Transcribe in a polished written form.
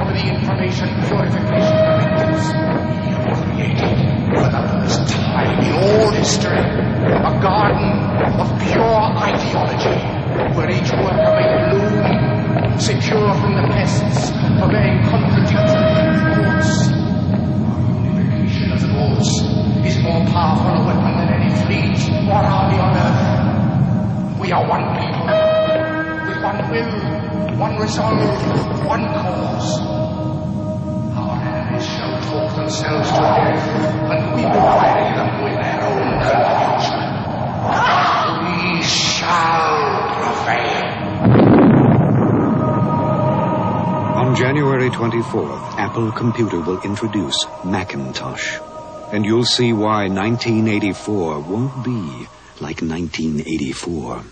over the information purification directives. We have created, for the first time in all history, a garden of pure ideology, where each worker may bloom, secure from the pests, obeying contradictory reports. Unification of thoughts is more powerful a weapon than any fleet or army on earth. We are one people, with one will, one resolve, one cause. Our enemies shall talk themselves to death, and we will bury them with their own confusion. We shall prevail. On January 24th, Apple Computer will introduce Macintosh. And you'll see why 1984 won't be like 1984.